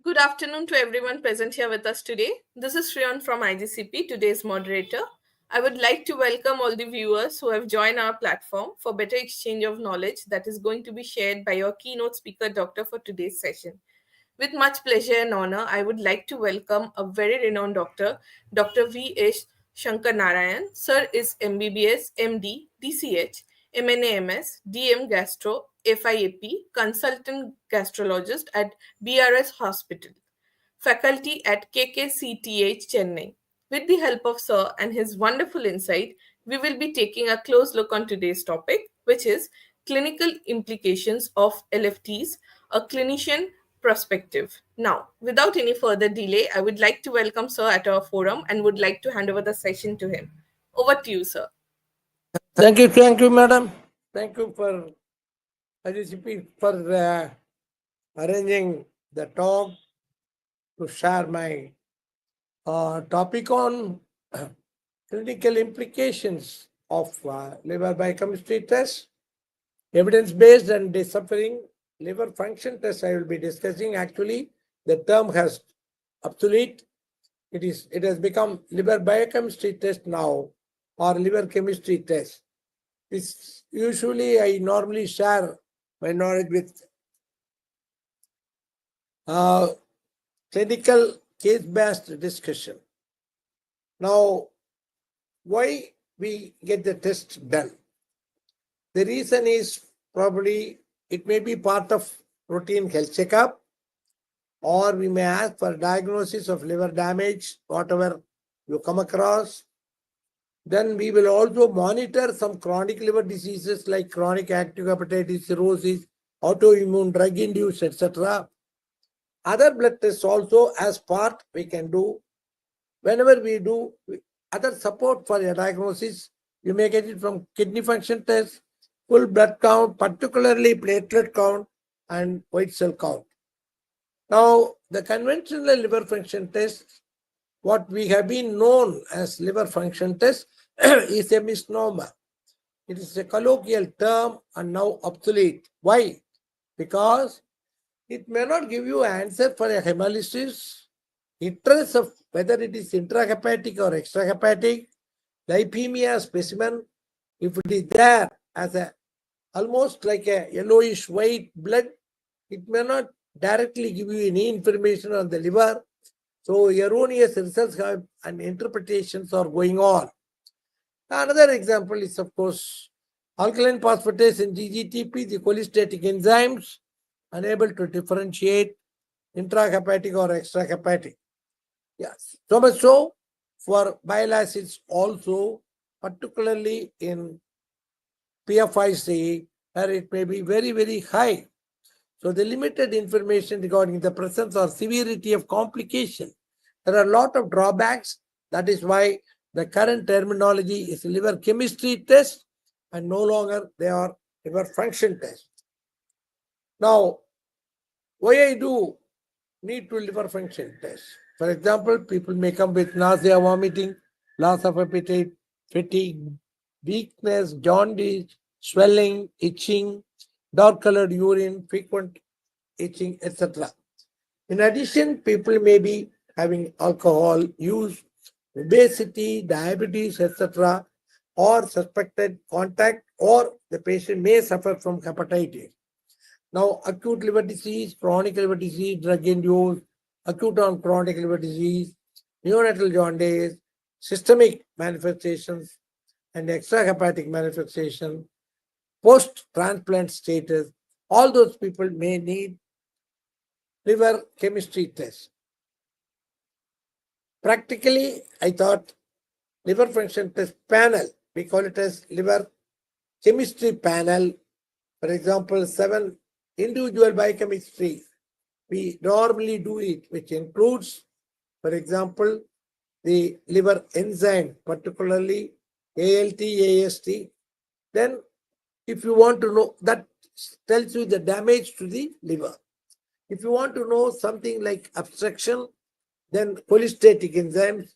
Good afternoon to everyone present here with us today. This is Shriyan from IGCP, today's moderator. I would like to welcome all the viewers who have joined our platform for better exchange of knowledge that is going to be shared by your keynote speaker, Doctor, for today's session. With much pleasure and honor, I would like to welcome a very renowned doctor, Dr. V.S. Shankar Narayan. Sir is MBBS, MD, DCH, MNAMS, DM Gastro, FIAP, consultant gastrologist at BRS Hospital, faculty at KKCTH Chennai. With the help of Sir and his wonderful insight, we will be taking a close look on today's topic, which is clinical implications of LFTs, a clinician perspective. Now, without any further delay, I would like to welcome Sir at our forum and would like to hand over the session to him. Over to you, Sir. Thank you, madam. Thank you for IGCP for arranging the talk to share my topic on clinical implications of liver biochemistry test, evidence-based and suffering liver function test. I will be discussing. Actually, the term has obsolete. It has become liver biochemistry test now, or liver chemistry test. This usually I normally share my knowledge with clinical case-based discussion. Now, why we get the test done? The reason is probably it may be part of routine health checkup, or we may ask for diagnosis of liver damage, whatever you come across. Then we will also monitor some chronic liver diseases like chronic active hepatitis, cirrhosis, autoimmune, drug-induced, etc. Other blood tests also as part we can do. Whenever we do other support for a diagnosis, you may get it from kidney function test, full blood count, particularly platelet count and white cell count. Now, the conventional liver function test, what we have been known as liver function test, is a misnomer. It is a colloquial term and now obsolete. Why? Because it may not give you answer for a hemolysis, interest of whether it is intrahepatic or extrahepatic, lipemia specimen, if it is there as a almost like a yellowish white blood, it may not directly give you any information on the liver. So erroneous results have and interpretations are going on. Another example is, of course, alkaline phosphatase in GGTP, the cholestatic enzymes, unable to differentiate intrahepatic or extrahepatic. Yes, so much so for bile acids also, particularly in PFIC, where it may be very, very high. So the limited information regarding the presence or severity of complication. There are a lot of drawbacks. That is why the current terminology is liver chemistry test and no longer they are liver function test. Now, why I do need to liver function test? For example, people may come with nausea, vomiting, loss of appetite, fatigue, weakness, jaundice, swelling, itching, dark colored urine, frequent itching, etc. In addition, people may be having alcohol use, obesity, diabetes, etc., or suspected contact, or the patient may suffer from hepatitis. Now, acute liver disease, chronic liver disease, drug-induced, acute on chronic liver disease, neonatal jaundice, systemic manifestations, and extrahepatic manifestation, post-transplant status, all those people may need liver chemistry test. Practically, I thought liver function test panel, we call it as liver chemistry panel. For example, 7 individual biochemistry, we normally do it, which includes, for example, the liver enzyme, particularly ALT, AST. Then, if you want to know, that tells you the damage to the liver. If you want to know something like obstruction, then cholestatic enzymes,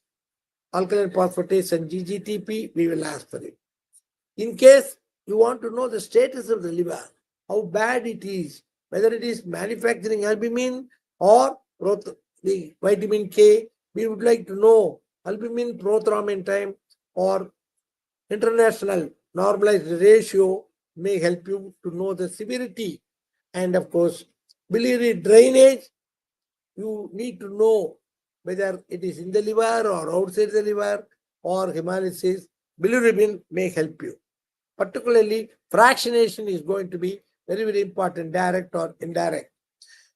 alkaline phosphatase and GGTP, we will ask for it. In case you want to know the status of the liver, how bad it is, whether it is manufacturing albumin or the vitamin K. We would like to know albumin prothrombin time or international normalized ratio may help you to know the severity. And of course, biliary drainage, you need to know whether it is in the liver or outside the liver or hemolysis. Bilirubin may help you. Particularly, fractionation is going to be very, very important, direct or indirect.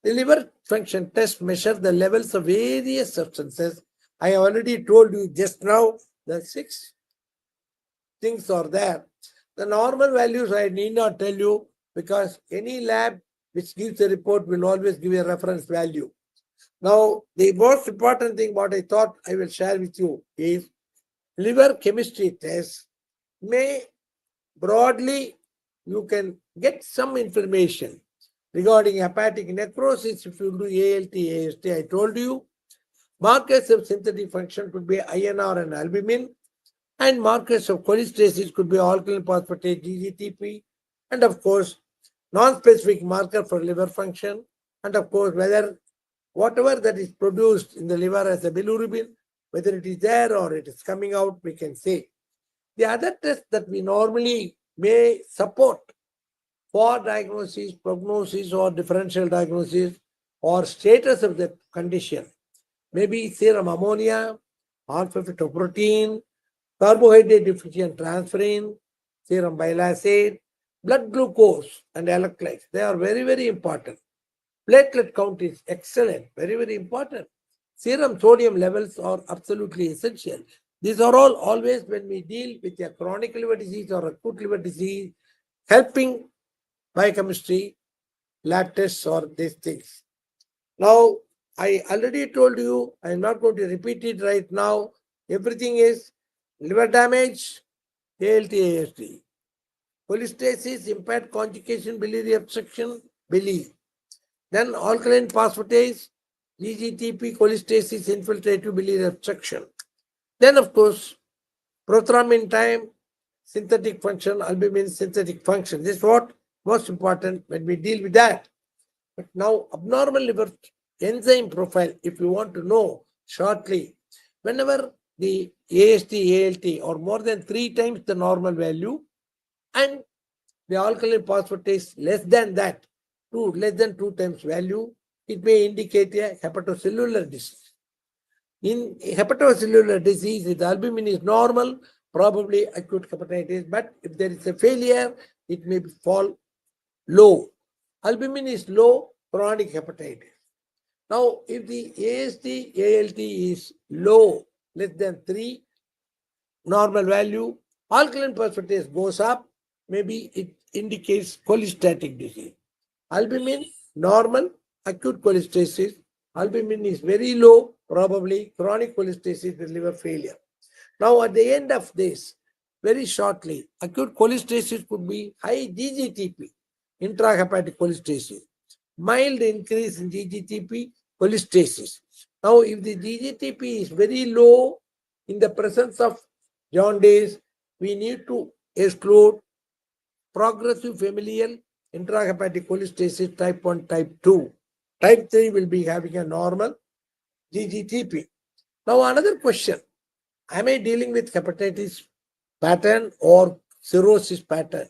The liver function test measures the levels of various substances. I already told you just now the 6 things are there. The normal values I need not tell you because any lab which gives a report will always give a reference value. Now, the most important thing what I thought I will share with you is liver chemistry tests may broadly you can get some information regarding hepatic necrosis if you do ALT, AST. I told you markers of synthetic function could be INR and albumin, and markers of cholestasis could be alkaline phosphatase, GGTP, and of course, non-specific marker for liver function, and of course, whether whatever that is produced in the liver as a bilirubin, whether it is there or it is coming out, we can say. The other test that we normally may support for diagnosis, prognosis, or differential diagnosis, or status of the condition, maybe serum ammonia, alpha-fetoprotein, carbohydrate deficient transferrin, serum bile acid, blood glucose, and electrolytes. They are very, very important. Platelet count is excellent, very, very important. Serum sodium levels are absolutely essential. These are all always when we deal with a chronic liver disease or acute liver disease, helping biochemistry, lab tests, or these things. Now, I already told you, I am not going to repeat it right now. Everything is liver damage, ALT, AST. Cholestasis, impaired conjugation, biliary obstruction, bili. Then alkaline phosphatase, GGTP, cholestasis, infiltrative biliary obstruction. Then, of course, prothrombin time, synthetic function, albumin synthetic function. This is what most important when we deal with that. But now, abnormal liver enzyme profile, if you want to know shortly, whenever the AST, ALT are more than 3 times the normal value and the alkaline phosphatase less than that, less than 2 times value, it may indicate a hepatocellular disease. In hepatocellular disease, if the albumin is normal, probably acute hepatitis, but if there is a failure, it may fall low. Albumin is low, chronic hepatitis. Now, if the AST, ALT is low, less than 3, normal value, alkaline phosphatase goes up, maybe it indicates cholestatic disease. Albumin, normal, acute cholestasis. Albumin is very low, probably chronic cholestasis with liver failure. Now, at the end of this, very shortly, acute cholestasis could be high GGTP, intrahepatic cholestasis, mild increase in GGTP, cholestasis. Now, if the GGTP is very low in the presence of jaundice, we need to exclude progressive familial intrahepatic cholestasis type 1, type 2. Type 3 will be having a normal GGTP. Now, another question. Am I dealing with hepatitis pattern or cirrhosis pattern?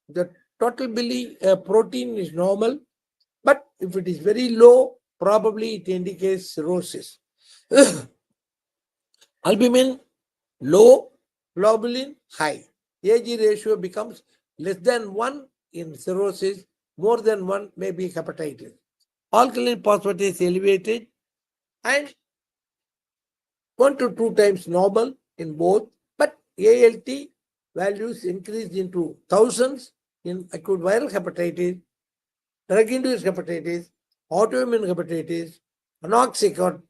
The total protein is normal, but if it is very low, probably it indicates cirrhosis. Albumin low, globulin high. AG ratio becomes less than 1 in cirrhosis, more than 1 may be hepatitis. Alkaline phosphatase elevated and 1 to 2 times normal in both, but ALT values increased into thousands in acute viral hepatitis, drug-induced hepatitis, autoimmune hepatitis, anoxic or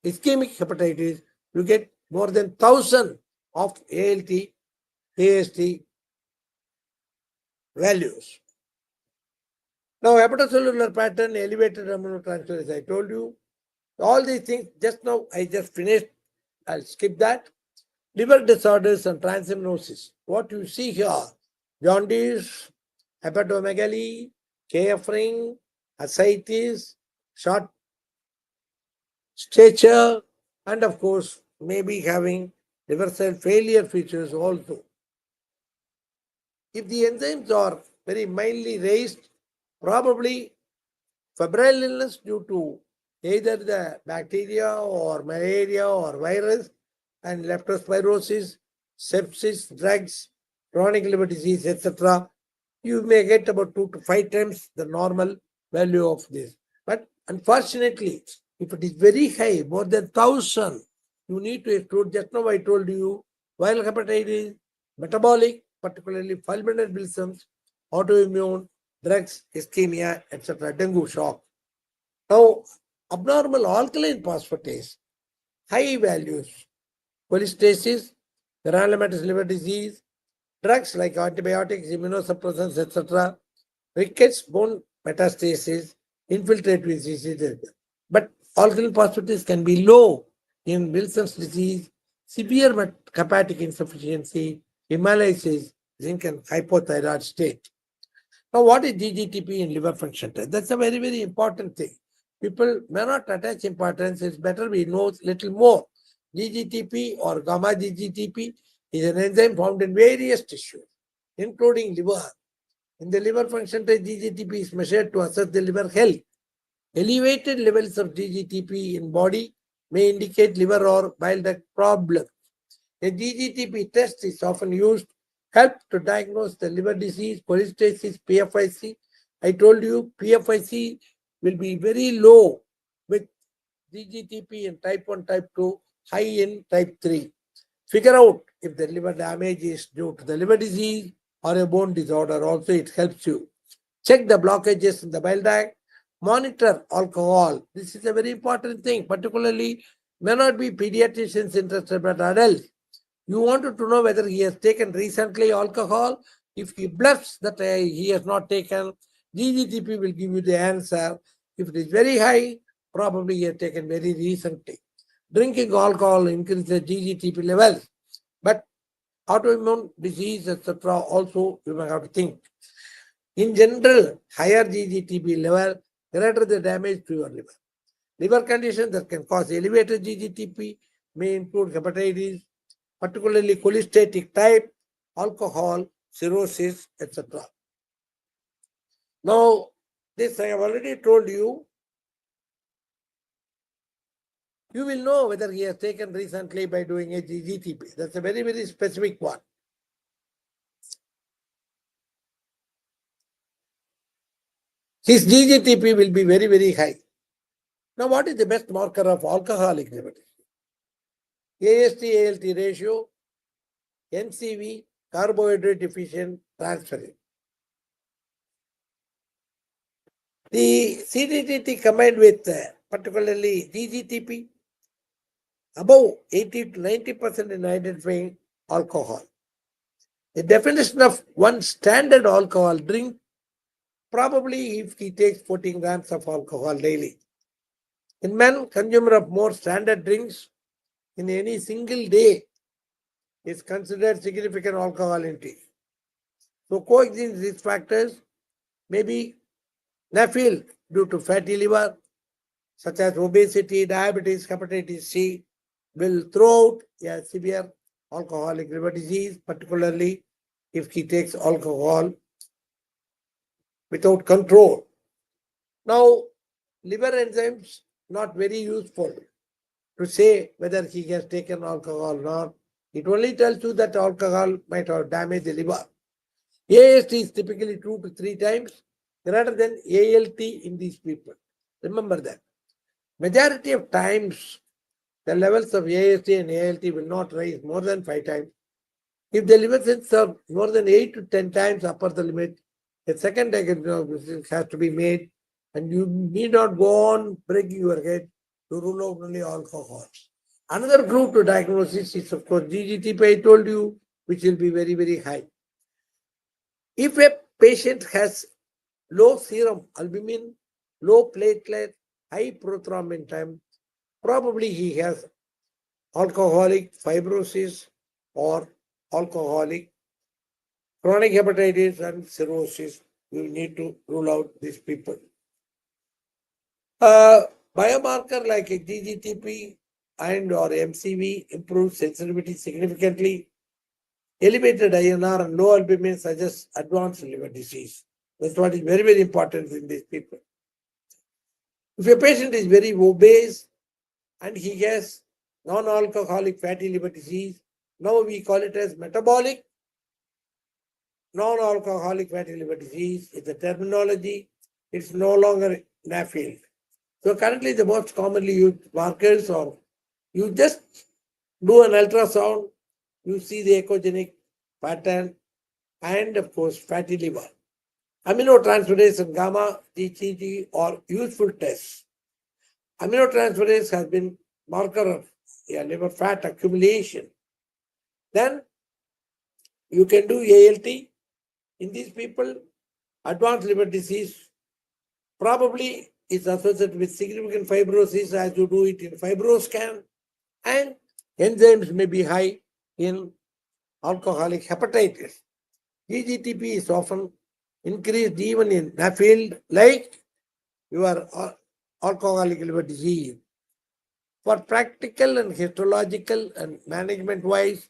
ischemic hepatitis. You get more than 1,000 of ALT, AST values. Now, hepatocellular pattern, elevated aminotransferase, I told you. All these things, just now I just finished. I'll skip that. Liver disorders and transaminosis. What you see here, jaundice, hepatomegaly, KF ring, ascites, short stature, and of course, maybe having liver cell failure features also. If the enzymes are very mildly raised, probably febrile illness due to either the bacteria or malaria or virus, and leptospirosis, sepsis, drugs, chronic liver disease, etc. You may get about 2 to 5 times the normal value of this. But unfortunately, if it is very high, more than 1,000, you need to exclude. Just now I told you, viral hepatitis, metabolic, particularly fulminant bilsams, autoimmune, drugs, ischemia, etc., dengue shock. Now, abnormal alkaline phosphatase, high values, cholestasis, granulomatous liver disease, drugs like antibiotics, immunosuppressants, etc., rickets, bone metastasis, infiltrate diseases. But alkaline phosphatase can be low in Wilson's disease, severe hepatic insufficiency, hemolysis, zinc and hypothyroid state. Now, what is GGTP in liver function test? That's a very, very important thing. People may not attach importance. It's better we know little more. GGTP or gamma GGTP is an enzyme found in various tissues, including liver. In the liver function test, GGTP is measured to assess the liver health. Elevated levels of GGTP in body may indicate liver or bile duct problem. A GGTP test is often used help to diagnose the liver disease, cholestasis, PFIC. I told you PFIC will be very low with GGTP in type 1, type 2, high in type 3. Figure out if the liver damage is due to the liver disease or a bone disorder. Also, it helps you. Check the blockages in the bile duct. Monitor alcohol. This is a very important thing, particularly may not be pediatricians interested, but adults. You wanted to know whether he has taken recently alcohol. If he bluffs that he has not taken, GGTP will give you the answer. If it is very high, probably he has taken very recently. Drinking alcohol increases GGTP levels, but autoimmune disease, etc., also you may have to think. In general, higher GGTP level, greater the damage to your liver. Liver conditions that can cause elevated GGTP may include hepatitis, particularly cholestatic type, alcohol, cirrhosis, etc. Now, this I have already told you. You will know whether he has taken recently by doing a GGTP. That's a very, very specific one. His GGTP will be very, very high. Now, what is the best marker of alcoholic liver disease? AST-ALT ratio, NCV, carbohydrate deficient transferrin. The CDTT combined with particularly GGTP above 80 to 90% in identifying alcohol. The definition of one standard alcohol drink, probably if he takes 14 grams of alcohol daily. In men, consumer of more standard drinks in any single day is considered significant alcohol intake. So coexisting these factors may be NAFLD due to fatty liver, such as obesity, diabetes, hepatitis C, will throw out a severe alcoholic liver disease, particularly if he takes alcohol without control. Now, liver enzymes not very useful to say whether he has taken alcohol or not. It only tells you that alcohol might have damaged the liver. AST is typically 2 to 3 times greater than ALT in these people. Remember that. Majority of times, the levels of AST and ALT will not rise more than 5 times. If the liver cells are more than 8 to 10 times upper the limit, a second diagnosis has to be made, and you need not go on breaking your head to rule out only alcohol. Another group to diagnosis is, of course, GGTP, I told you, which will be very, very high. If a patient has low serum albumin, low platelet, high prothrombin time, probably he has alcoholic fibrosis or alcoholic chronic hepatitis and cirrhosis. You need to rule out these people. Biomarker like a GGTP and or MCV improves sensitivity significantly. Elevated INR and low albumin suggests advanced liver disease. That's what is very, very important in these people. If a patient is very obese and he has non-alcoholic fatty liver disease, now we call it as metabolic non-alcoholic fatty liver disease is the terminology. It's no longer NAFLD. So currently the most commonly used markers are you just do an ultrasound, you see the echogenic pattern and of course fatty liver. Aminotransferase and gamma GTG are useful tests. Aminotransferase has been marker of liver fat accumulation. Then you can do ALT. In these people, advanced liver disease probably is associated with significant fibrosis as you do it in fibroscan, and enzymes may be high in alcoholic hepatitis. GGTP is often increased even in NAFLD like your alcoholic liver disease. For practical and histological and management wise,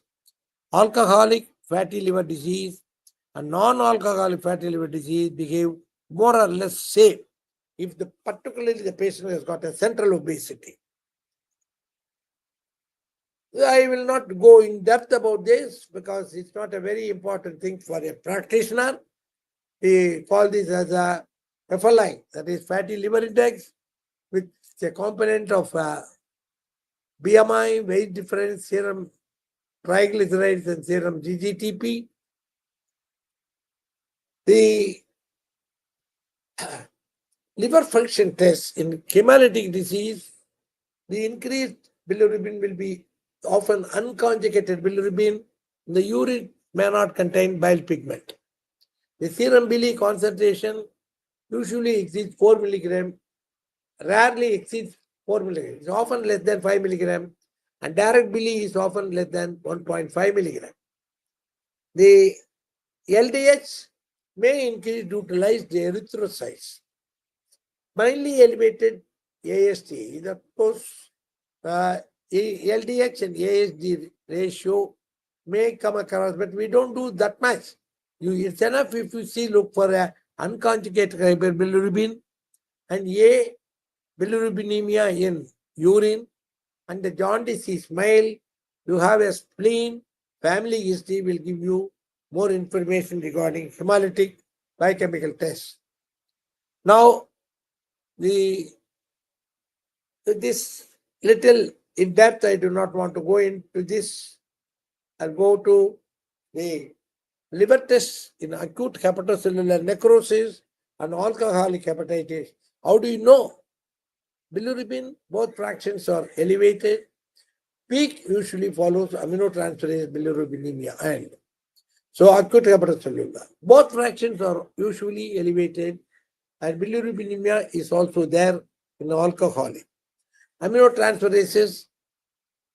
alcoholic fatty liver disease and non-alcoholic fatty liver disease behave more or less same if particularly the patient has got a central obesity. I will not go in depth about this because it's not a very important thing for a practitioner. We call this as a FLI, that is fatty liver index, with a component of BMI, weight difference, serum triglycerides, and serum GGTP. The liver function test in hemolytic disease, the increased bilirubin will be often unconjugated bilirubin. The urine may not contain bile pigment. The serum bili concentration usually exceeds 4 milligram, rarely exceeds 4 milligram. It's often less than 5 milligram, and direct bili is often less than 1.5 milligram. The LDH may increase due to lyzed erythrocytes. Mildly elevated AST is of course LDH and ASD ratio may come across, but we don't do that much. It's enough if you see, look for a unconjugated hyperbilirubin and A bilirubinemia in urine, and the jaundice is mild. You have a spleen, family history will give you more information regarding hemolytic biochemical tests. Now, this little in depth, I do not want to go into this. I'll go to the liver tests in acute hepatocellular necrosis and alcoholic hepatitis. How do you know? Bilirubin, both fractions are elevated. Peak usually follows aminotransferase bilirubinemia, and so acute hepatocellular. Both fractions are usually elevated, and bilirubinemia is also there in alcoholic. Aminotransferases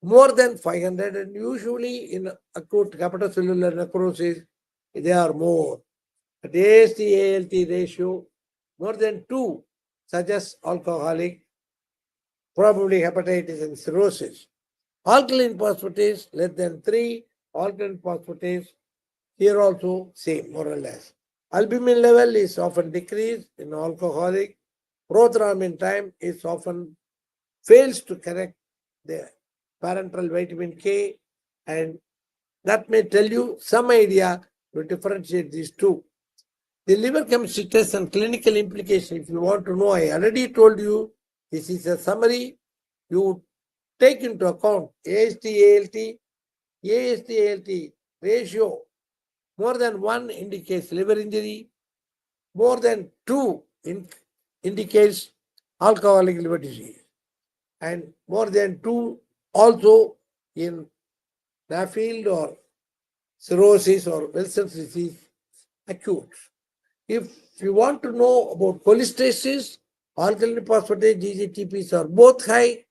more than 500, and usually in acute hepatocellular necrosis, they are more. The AST-ALT ratio more than 2 suggests alcoholic, probably hepatitis and cirrhosis. Alkaline phosphatase less than 3, alkaline phosphatase here also same more or less. Albumin level is often decreased in alcoholic. Prothrombin time is often fails to correct the parenteral vitamin K, and that may tell you some idea to differentiate these two. The liver chemistry test and clinical implication, if you want to know, I already told you, this is a summary. You take into account AST-ALT ratio. More than 1 indicates liver injury, more than 2 indicates alcoholic liver disease, and more than 2 also in NAFLD or cirrhosis or Wilson's disease acute. If you want to know about cholestasis, alkaline phosphatase, GGTPs are both high,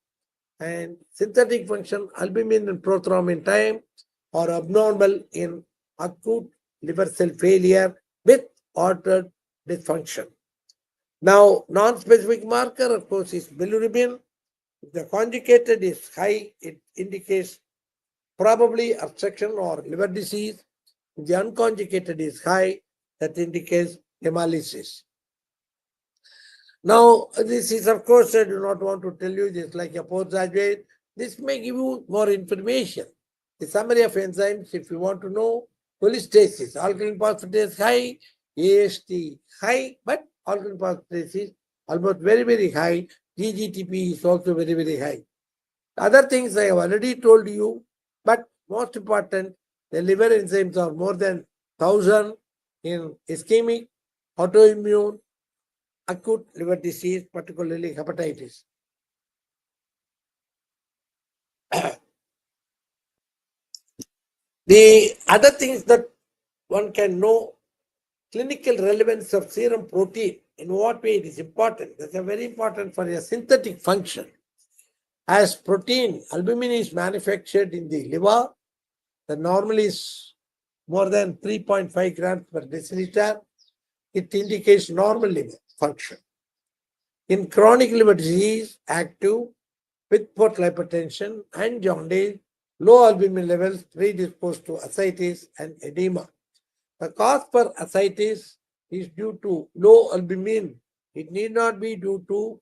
and synthetic function, albumin and prothrombin time are abnormal in acute liver cell failure with altered dysfunction. Now, non-specific marker, of course, is bilirubin. If the conjugated is high, it indicates probably obstruction or liver disease. If the unconjugated is high, that indicates hemolysis. Now, this is, of course, I do not want to tell you this like a postgraduate. This may give you more information. The summary of enzymes, if you want to know, cholestasis, alkaline phosphatase high, AST high, but alkaline phosphatase is almost very, very high. GGTP is also very, very high. Other things I have already told you, but most important, the liver enzymes are more than 1,000 in ischemic, autoimmune, acute liver disease, particularly hepatitis. The other things that one can know, clinical relevance of serum protein, in what way it is important. That's a very important for a synthetic function. As protein, albumin is manufactured in the liver, the normal is more than 3.5 grams per deciliter. It indicates normal liver function. In chronic liver disease, active with portal hypertension and jaundice, low albumin levels predisposed to ascites and edema. The cause for ascites is due to low albumin. It need not be due to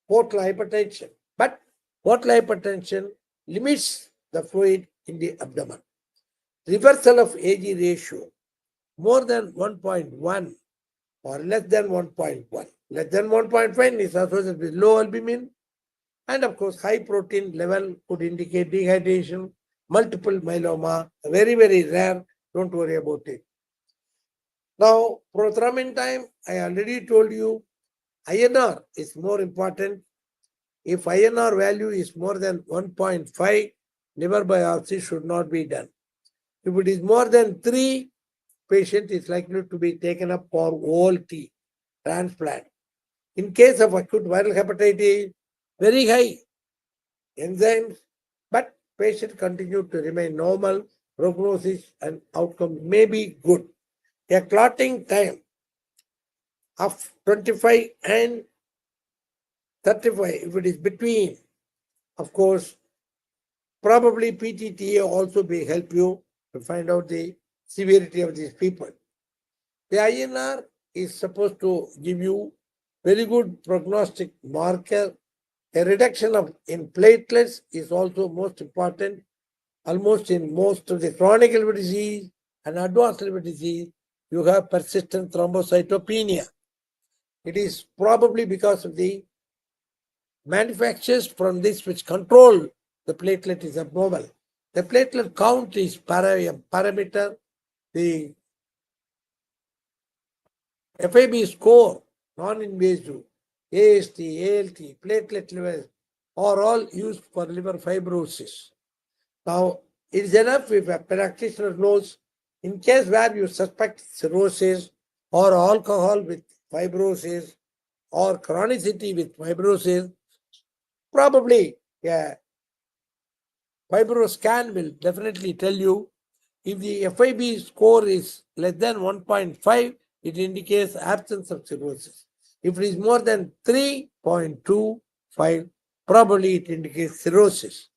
portal hypertension, but portal hypertension limits the fluid in the abdomen. Reversal of AG ratio more than 1.1 or less than 1.1. Less than 1.5 is associated with low albumin, and of course, high protein level could indicate dehydration, multiple myeloma, very, very rare. Don't worry about it. Now, prothrombin time, I already told you, INR is more important. If INR value is more than 1.5, liver biopsy should not be done. If it is more than 3, patient is likely to be taken up for OLT, transplant. In case of acute viral hepatitis, very high enzymes, but patient continue to remain normal, prognosis and outcome may be good. A clotting time of 25 and 35, if it is between, of course, probably PTTA also may help you to find out the severity of these people. The INR is supposed to give you very good prognostic marker. A reduction in platelets is also most important. Almost in most of the chronic liver disease and advanced liver disease, you have persistent thrombocytopenia. It is probably because of the manufactures from this which control the platelet is abnormal. The platelet count is parameter. The FAB score, non-invasive, AST, ALT, platelet levels are all used for liver fibrosis. Now, it is enough if a practitioner knows in case where you suspect cirrhosis or alcohol with fibrosis or chronicity with fibrosis, probably a fibroscan will definitely tell you. If the FIB score is less than 1.5, it indicates absence of cirrhosis. If it is more than 3.25, probably it indicates cirrhosis.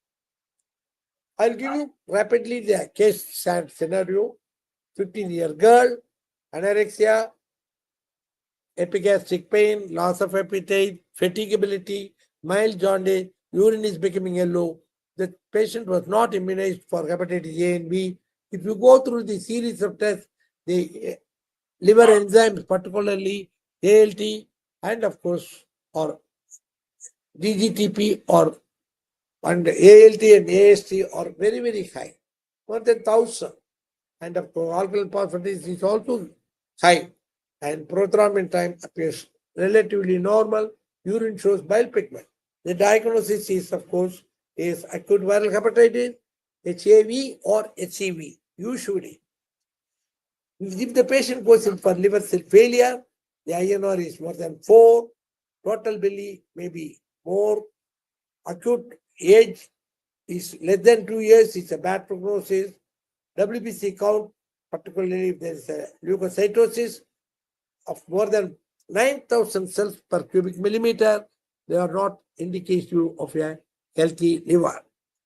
I'll give you rapidly the case scenario. 15-year girl, anorexia, epigastric pain, loss of appetite, fatigability, mild jaundice, urine is becoming yellow. The patient was not immunized for hepatitis A and B. If you go through the series of tests, the liver enzymes, particularly ALT and of course, or GGTP or and ALT and AST are very, very high, more than 1,000. And of course, alkaline phosphatase is also high. And prothrombin time appears relatively normal. Urine shows bile pigment. The diagnosis is, of course, is acute viral hepatitis, HAV or HCV, usually. If the patient goes in for liver cell failure, the INR is more than 4, total belly may be more, acute age is less than 2 years, it's a bad prognosis. WBC count, particularly if there is a leukocytosis of more than 9,000 cells per cubic millimeter, they are not indicative of a healthy liver.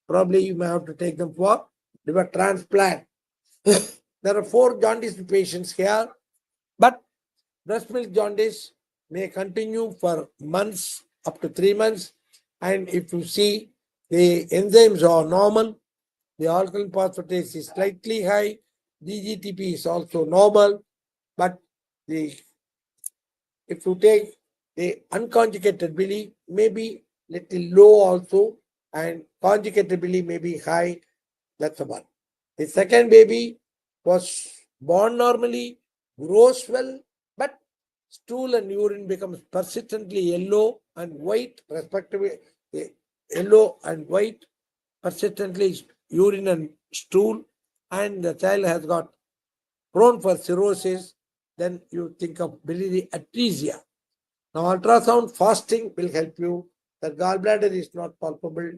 Probably you may have to take them for liver transplant. There are 4 jaundice patients here, but breast milk jaundice may continue for months, up to 3 months. And if you see the enzymes are normal, the alkaline phosphatase is slightly high, DGTP is also normal, but the if you take the unconjugated bili, maybe little low also, and conjugated bili may be high. That's the one. The second baby was born normally, grows well, but stool and urine becomes persistently yellow and white, respectively. Yellow and white, persistently urine and stool, and the child has got prone for cirrhosis. Then you think of biliary atresia. Now, ultrasound fasting will help you. The gallbladder is not palpable,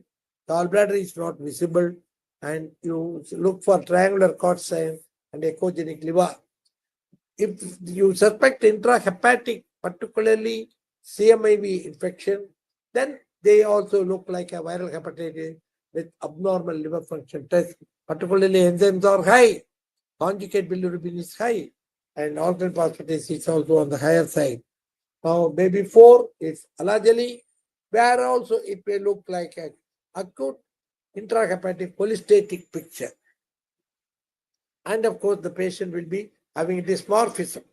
gallbladder is not visible, and you look for triangular cord sign and echogenic liver. If you suspect intrahepatic, particularly CMIV infection, then they also look like a viral hepatitis with abnormal liver function test. Particularly enzymes are high, conjugate bilirubin is high, and alkaline phosphatase is also on the higher side. Now, baby 4 is alagely, where also it may look like an acute intrahepatic cholestatic picture. And of course, the patient will be having dysmorphism.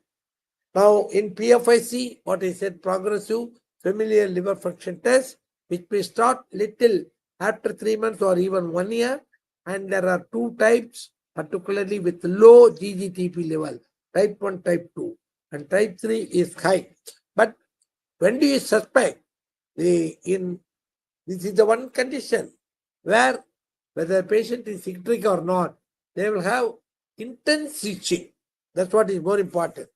Now, in PFIC, what I said, progressive familial liver function test, which may start little after 3 months or even 1 year. And there are 2 types, particularly with low GGTP level, type 1, type 2, and type 3 is high. But when do you suspect? This is the one condition where whether the patient is citric or not, they will have intense itching. That's what is more important.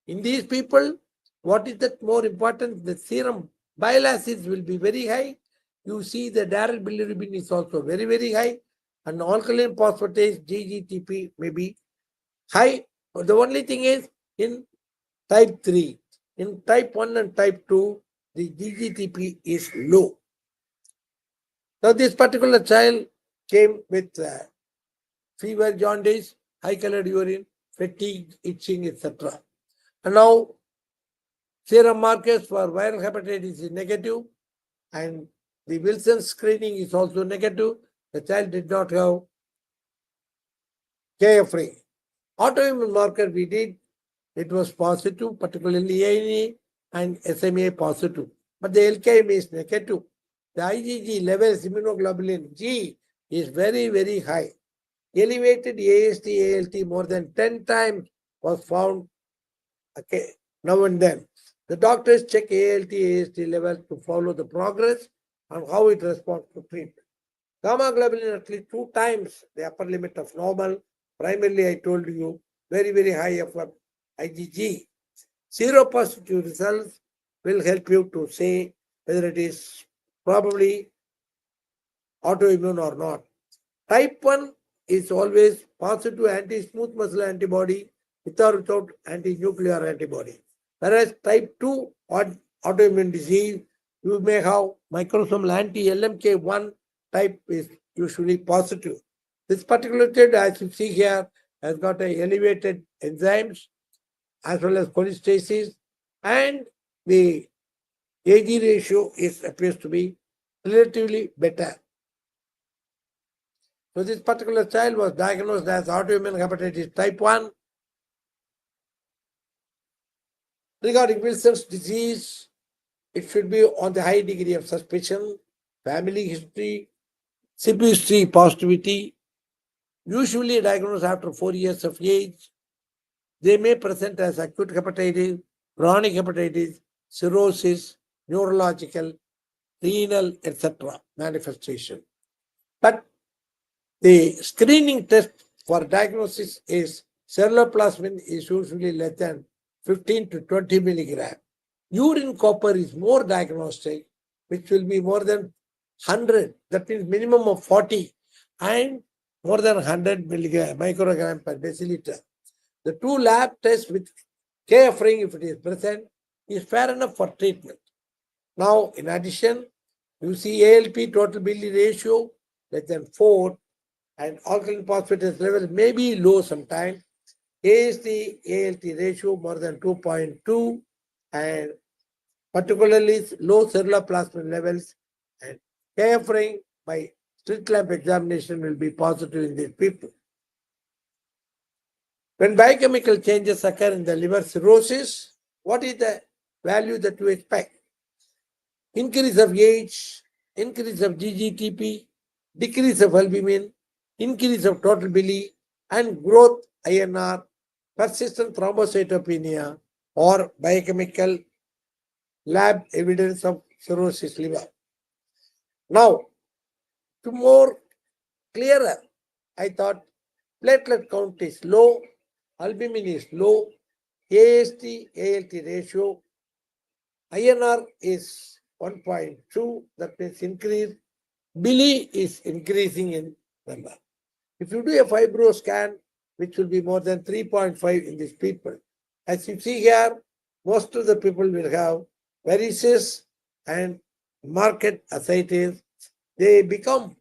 In these people, what is that more important? The serum bile acids will be very high. You see the diaryl bilirubin is also very, very high. And alkaline phosphatase, GGTP may be high. But the only thing is in type 3. In type 1 and type 2, the GGTP is low. Now, this particular child came with fever, jaundice, high colored urine, fatigue, itching, etc. And now, serum markers for viral hepatitis is negative, and the Wilson screening is also negative. The child did not have KFRA. Autoimmune marker we did, it was positive, particularly ANA and SMA positive. But the LKM is negative. The IgG levels, immunoglobulin G, is very, very high. Elevated AST, ALT more than 10 times was found now and then. The doctors check ALT, AST level to follow the progress and how it responds to treatment. Gamma globulin at least 2 times the upper limit of normal. Primarily, I told you, very, very high of IgG. Seropositive results will help you to say whether it is probably autoimmune or not. Type 1 is always positive anti-smooth muscle antibody with or without anti-nuclear antibody. Whereas type 2 autoimmune disease, you may have microsomal anti-LMK1 type is usually positive. This particular child, as you see here, has got a elevated enzymes as well as cholestasis, and the AG ratio appears to be relatively better. So this particular child was diagnosed as autoimmune hepatitis type 1. Regarding Wilson's disease, it should be on the high degree of suspicion, family history, CP3 positivity, usually diagnosed after 4 years of age. They may present as acute hepatitis, chronic hepatitis, cirrhosis, neurological, renal, etc. manifestation. But the screening test for diagnosis is ceruloplasmin is usually less than 15 to 20 milligram. Urine copper is more diagnostic, which will be more than 100. That means minimum of 40 and more than 100 microgram per deciliter. The 2 lab tests with KF ring, if it is present, is fair enough for treatment. Now, in addition, you see ALP total bili ratio less than 4 and alkaline phosphatase level may be low sometimes. AST ALT ratio more than 2.2 and particularly low ceruloplasmin levels and KF by slit lamp examination will be positive in these people. When biochemical changes occur in the liver cirrhosis, what is the value that you expect? Increase of age, increase of GGTP, decrease of albumin, increase of total bili, and growth INR, persistent thrombocytopenia, or biochemical lab evidence of cirrhosis liver. Now, to more clearer, I thought platelet count is low, albumin is low, AST ALT ratio, INR is 1.2, that means increase. Bili is increasing in number. If you do a fibro scan, which will be more than 3.5 in these people, as you see here, most of the people will have varices and marked ascites. They become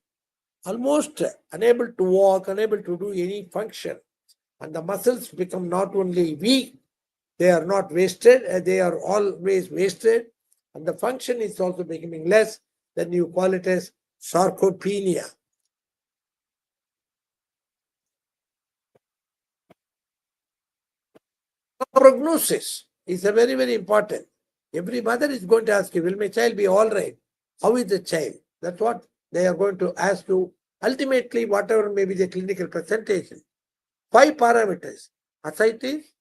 almost unable to walk, unable to do any function. And the muscles become not only weak, they are not wasted, they are always wasted. And the function is also becoming less. Then you call it as sarcopenia. Prognosis is a very, very important. Every mother is going to ask you, will my child be all right? How is the child? That's what they are going to ask you. Ultimately, whatever may be the clinical presentation. 5 parameters: ascites,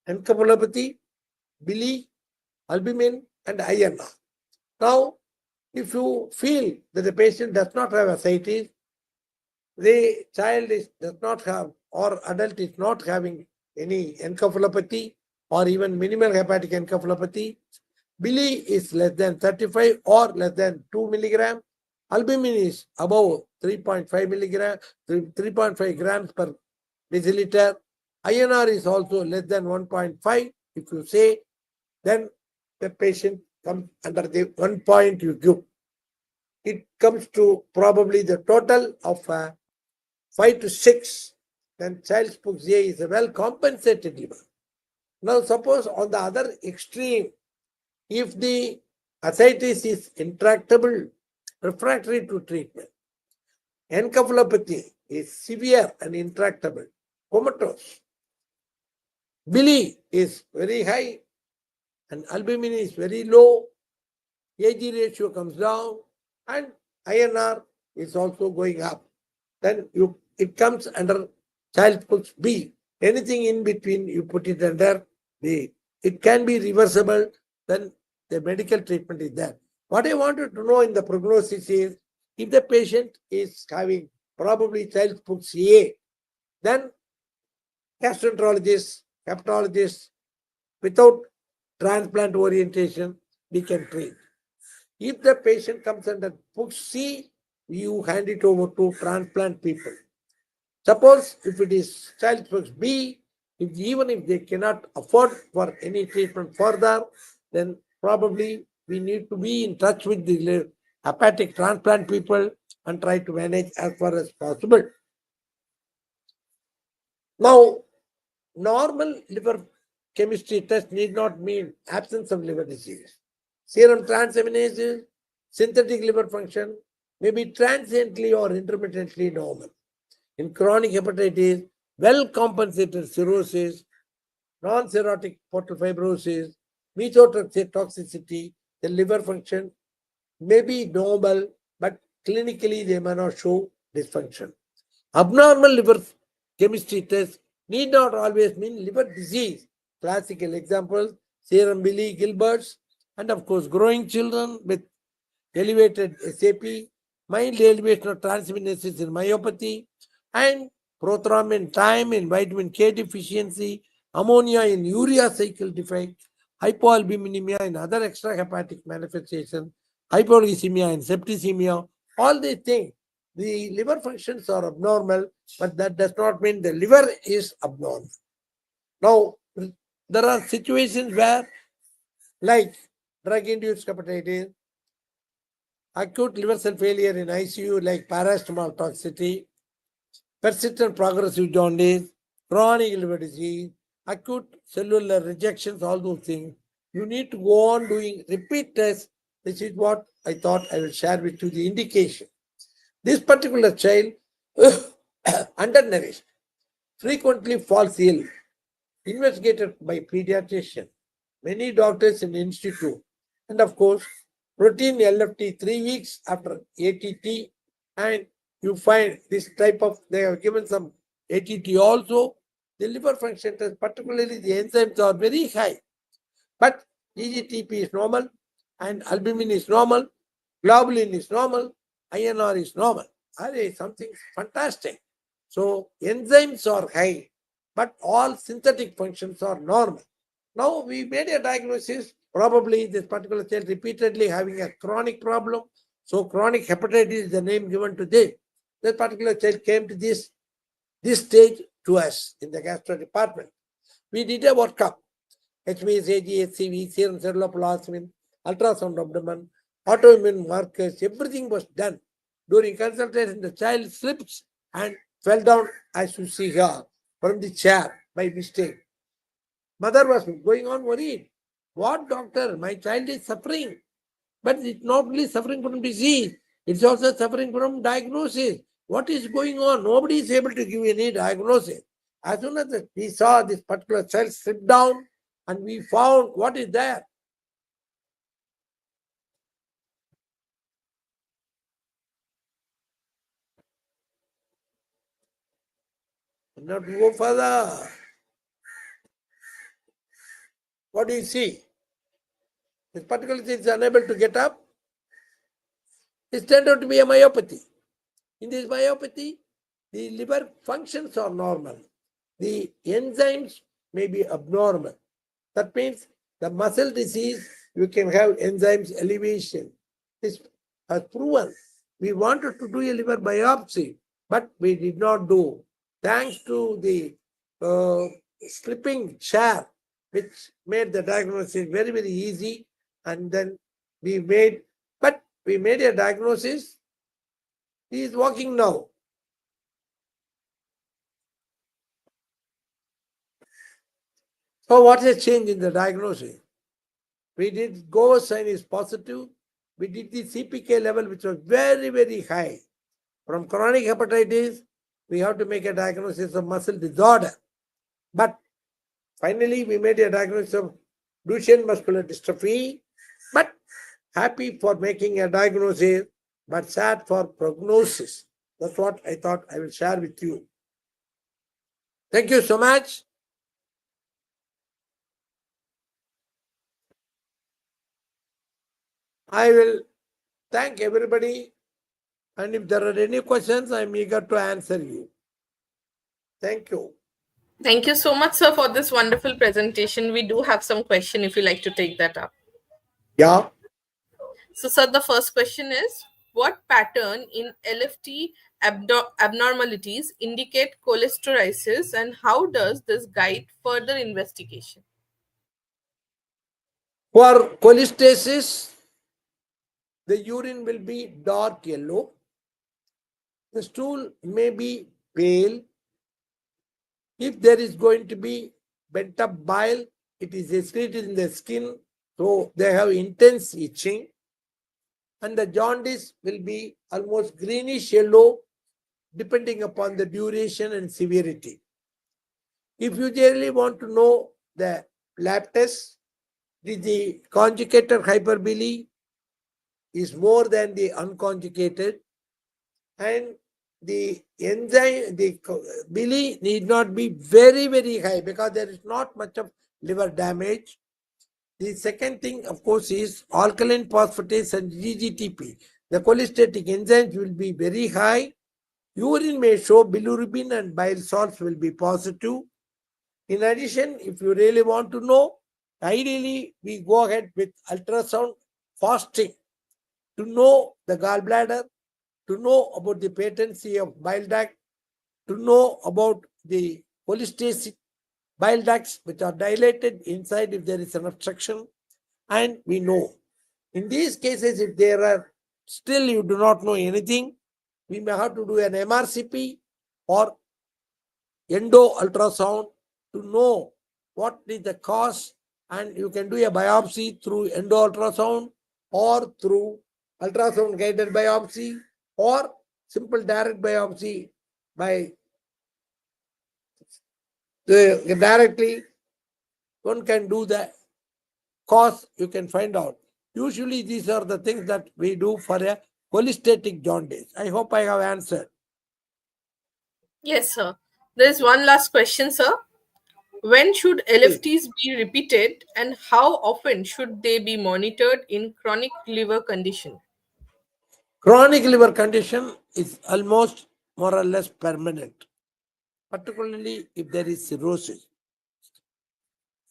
encephalopathy, bili, albumin, and INR. Now, if you feel that the patient does not have ascites, the child does not have, or adult is not having any encephalopathy or even minimal hepatic encephalopathy, bili is less than 35 or less than 2 milligram, albumin is above 3.5 milligram, 3.5 grams per deciliter, INR is also less than 1.5. If you say, then the patient comes under the 1 point you give. It comes to probably the total of 5 to 6. Then child's Fuchsia is a well compensated liver. Now, suppose on the other extreme, if the ascites is intractable, refractory to treatment, encephalopathy is severe and intractable, comatose, bili is very high, and albumin is very low, AG ratio comes down, and INR is also going up. Then it comes under child puts B. Anything in between, you put it under the, it can be reversible, then the medical treatment is there. What I wanted to know in the prognosis is, if the patient is having probably child puts A, then gastroenterologist, hepatologist, without transplant orientation, we can treat. If the patient comes under push C, you hand it over to transplant people. Suppose if it is child push B, even if they cannot afford for any treatment further, then probably we need to be in touch with the hepatic transplant people and try to manage as far as possible. Now, normal liver chemistry test need not mean absence of liver disease. Serum transaminases, synthetic liver function may be transiently or intermittently normal. In chronic hepatitis, well compensated cirrhosis, non-cirrhotic portal fibrosis, mesotoxicity, the liver function may be normal, but clinically they may not show dysfunction. Abnormal liver chemistry tests need not always mean liver disease. Classical examples, serum bili, Gilbert's, and of course, growing children with elevated SAP, mild elevation of transaminases in myopathy, and prothrombin time in vitamin K deficiency, ammonia in urea cycle defect, hypoalbuminemia in other extrahepatic manifestations, hypoglycemia and septicemia, all these things. The liver functions are abnormal, but that does not mean the liver is abnormal. Now, there are situations where like drug-induced hepatitis, acute liver cell failure in ICU like paracetamol toxicity, persistent progressive jaundice, chronic liver disease, acute cellular rejections, all those things. You need to go on doing repeat tests. This is what I thought I will share with you the indication. This particular child, undernourished, frequently falls ill, investigated by pediatrician, many doctors in the institute, and of course, routine LFT 3 weeks after ATT, and you find this type of, they have given some ATT also. The liver function test, particularly the enzymes are very high, but GGTP is normal, and albumin is normal, globulin is normal, INR is normal. Are something fantastic? So enzymes are high, but all synthetic functions are normal. Now we made a diagnosis. Probably this particular child repeatedly having a chronic problem. So chronic hepatitis is the name given to this. That particular child came to this stage to us in the gastro department. We did a workup. HbA, HCV, serum ceruloplasmin, ultrasound abdomen, autoimmune markers, everything was done. During consultation, the child slips and fell down, as you see here, from the chair by mistake. Mother was going on worried. What, doctor? My child is suffering. But it's not only suffering from disease, it's also suffering from diagnosis. What is going on? Nobody is able to give any diagnosis. As soon as we saw this particular child slip down and we found what is there. Not to go further. What do you see? This particular child is unable to get up. It turned out to be a myopathy. In this myopathy, the liver functions are normal. The enzymes may be abnormal. That means the muscle disease, you can have enzymes elevation. This has proven. We wanted to do a liver biopsy, but we did not do. Thanks to the slipping chair, which made the diagnosis very, very easy. And then we made a diagnosis. He is walking now. So what is a change in the diagnosis? We did Gover sign is positive. We did the CPK level, which was very, very high. From chronic hepatitis, we have to make a diagnosis of muscle disorder. But finally, we made a diagnosis of Duchenne muscular dystrophy. But happy for making a diagnosis, but sad for prognosis. That's what I thought I will share with you. Thank you so much. I will thank everybody. And if there are any questions, I'm eager to answer you. Thank you. Thank you so much, sir, for this wonderful presentation. We do have some question if you like to take that up. Yeah. So, sir, the first question is, what pattern in LFT abnormalities indicate cholesterolysis, and how does this guide further investigation? For cholestasis, the urine will be dark yellow. The stool may be pale. If there is going to be bent up bile, it is excreted in the skin, so they have intense itching. And the jaundice will be almost greenish yellow, depending upon the duration and severity. If you really want to know the lab test, the conjugated hyperbole is more than the unconjugated, and the enzyme, the bili need not be very, very high because there is not much of liver damage. The second thing, of course, is alkaline phosphatase and GGTP. The cholestatic enzymes will be very high. Urine may show bilirubin and bile salts will be positive. In addition, if you really want to know, ideally we go ahead with ultrasound fasting to know the gallbladder, to know about the patency of bile duct, to know about the cholestatic bile ducts which are dilated inside if there is an obstruction, and we know. In these cases, if there are still you do not know anything, we may have to do an MRCP or endo ultrasound to know what is the cause, and you can do a biopsy through endo ultrasound or through ultrasound guided biopsy or simple direct biopsy by directly one can do the cause, you can find out. Usually these are the things that we do for a cholestatic jaundice. I hope I have answered. Yes, sir. There is one last question, sir. When should LFTs be repeated and how often should they be monitored in chronic liver condition? Chronic liver condition is almost more or less permanent, particularly if there is cirrhosis.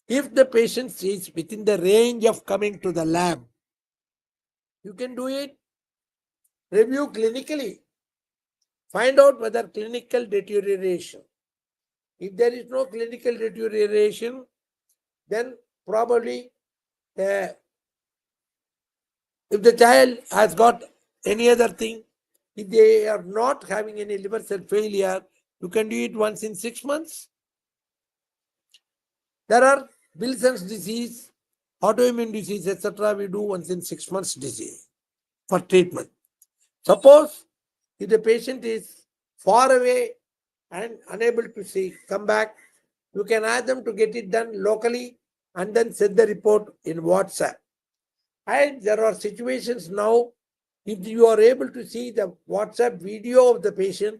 If the patient is within the range of coming to the lab, you can do it, review clinically, find out whether clinical deterioration. If there is no clinical deterioration, then probably if the child has got any other thing, if they are not having any liver cell failure, you can do it once in 6 months. There are Wilson's disease, autoimmune disease, etc. We do once in 6 months disease for treatment. Suppose if the patient is far away and unable to see, come back, you can ask them to get it done locally and then send the report in WhatsApp. And there are situations now, if you are able to see the WhatsApp video of the patient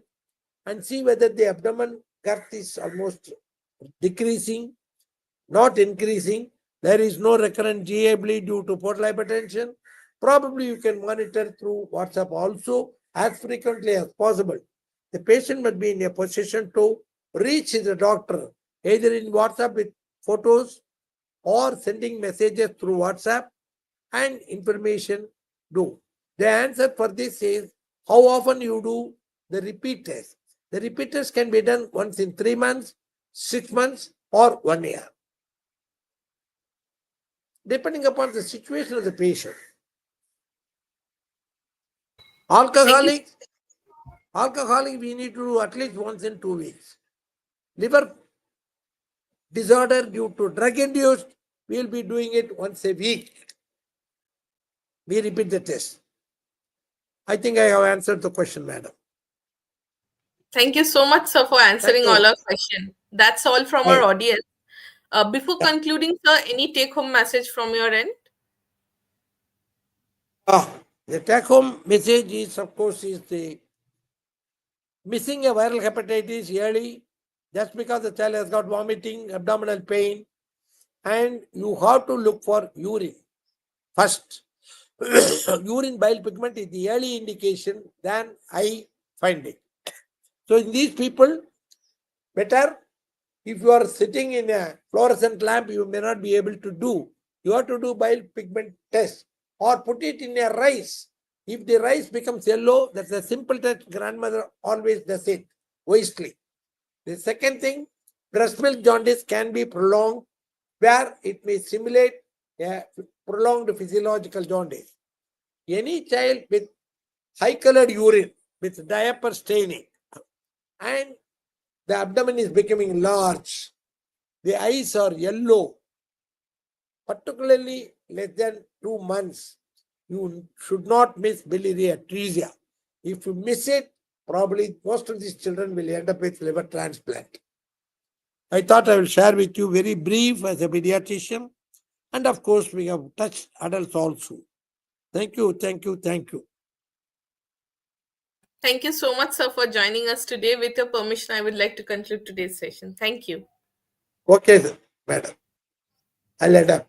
and see whether the abdomen girth is almost decreasing, not increasing, there is no recurrent GA bleed due to portal hypertension, probably you can monitor through WhatsApp also as frequently as possible. The patient must be in a position to reach the doctor either in WhatsApp with photos or sending messages through WhatsApp and information do. The answer for this is how often you do the repeat test. The repeat test can be done once in 3 months, 6 months, or 1 year, depending upon the situation of the patient. Thank you. Alcoholic, we need to do at least once in 2 weeks. Liver disorder due to drug induced, we will be doing it once a week. We repeat the test. I think I have answered the question, madam. Thank you so much, sir, for Thank answering all you. our questions. That's all from our Right. audience. Before Yeah. concluding, sir, any take-home message from your end? The take-home message is, of course, is the missing a viral hepatitis early, just because the child has got vomiting, abdominal pain, and you have to look for urine first. Urine bile pigment is the early indication than eye finding. So in these people, better if you are sitting in a fluorescent lamp, you may not be able to do. You have to do bile pigment test or put it in a rice. If the rice becomes yellow, that's a simple test. Grandmother always does it wisely. The second thing, breast milk jaundice can be prolonged, where it may simulate a prolonged physiological jaundice. Any child with high colored urine with diaper staining and the abdomen is becoming large, the eyes are yellow, particularly less than 2 months, you should not miss biliary atresia. If you miss it, probably most of these children will end up with liver transplant. I thought I will share with you very brief as a pediatrician, and of course we have touched adults also. Thank you, thank you, thank you. Thank you so much, sir, for joining us today. With your permission, I would like to conclude today's session. Thank you. Okay, madam. I'll end up.